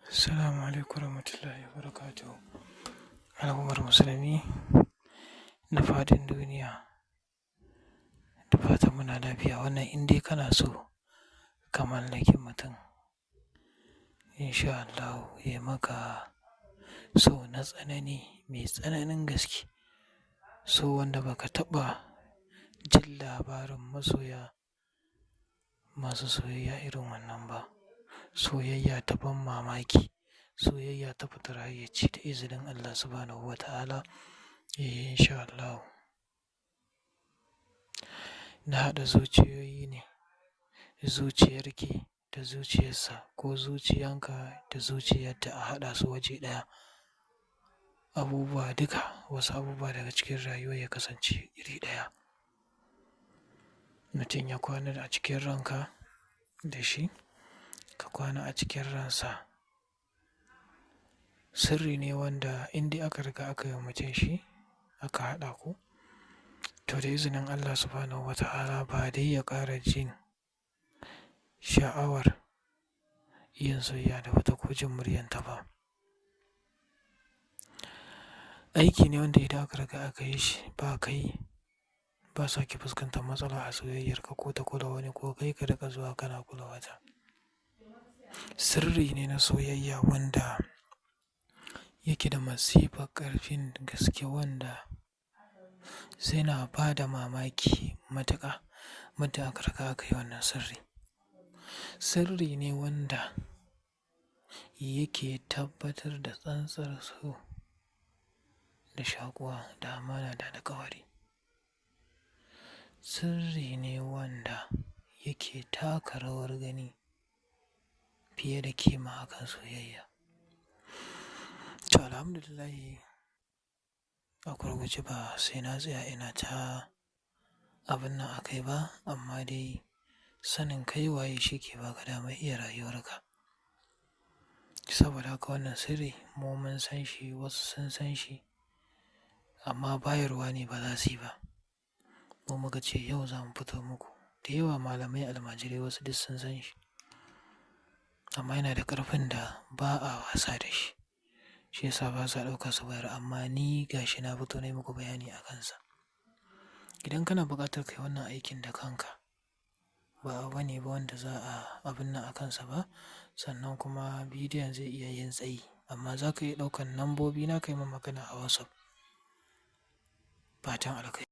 Assalamu alaikum warahmatullahi wabarakatuh. Al'ummar musulmi na faɗin duniya, da fatan muna lafiya. Wannan in dai kana so ka mallaki mutum, insha Allahu ya maka so na tsanani, mai tsananin gaske. So wanda baka taɓa jin labarin masoya masu soyayya irin wannan ba. Soyayya ta ban mamaki, soyayya ta fitar hayyaci da izinin Allah Subhanahu wa ta'ala. Insha Allahu. Na haɗa zuciyoyi ne, zuciyarki da zuciyarsa ko zuciyanka da zuciyarta a haɗa su waje ɗaya. Abubuwa duka, wasu abubuwa daga cikin rayuwa ya kasance iri ɗaya. Mutum ya kwana a cikin ranka da shi, ka kwana a cikin ransa. Sirri ne wanda in dai aka riga aka yi wa mutum shi, aka haɗa ku, to da izinin Allah Subhanahu wa ta'ala ba dai ya ƙara jin sha'awar yin soyayya da wata ko jin muryanta ba. Aiki ne wanda idan aka riga aka yi shi ba kai, ba sake fuskantar matsala a soyayyarka ko ta kula wani ko kai ka riƙa zuwa kana kula wata. Sirri ne na soyayya wanda yake da masifar ƙarfin gaske wanda sai na ba da mamaki matuƙa muddin aka riga aka yi wannan sirri. Sirri ne wanda yake tabbatar da tsantsar so da shaƙuwa da amana da alƙawari. Sirri ne wanda yake taka rawar gani fiye da kima akan soyayya. To, alhamdulillah, a gurguje ba sai na tsaya ina ta abun nan a kai ba, amma dai sanin kai waye shi ke ba ka damar iya rayuwarka. Saboda haka wannan sirri mu mun san shi, wasu sun san shi, amma bayarwa ne ba za su yi ba. Mu muka ce yau za mu fito muku. Da yawa malamai almajirai wasu duk sun san shi, amma yana da ƙarfin da ba a wasa da shi. Shi yasa ba sa ɗauka su bayar, amma ni ga shi na fito na yi muku bayani a kansa. Idan kana buƙatar kai wannan aikin da kanka, ba abu bane ba wanda za a abun nan a kansa ba, sannan kuma bidiyon zai iya yin tsayi, amma za ka iya ɗaukan lambobi na kai min magana a WhatsApp. Fatan alkai.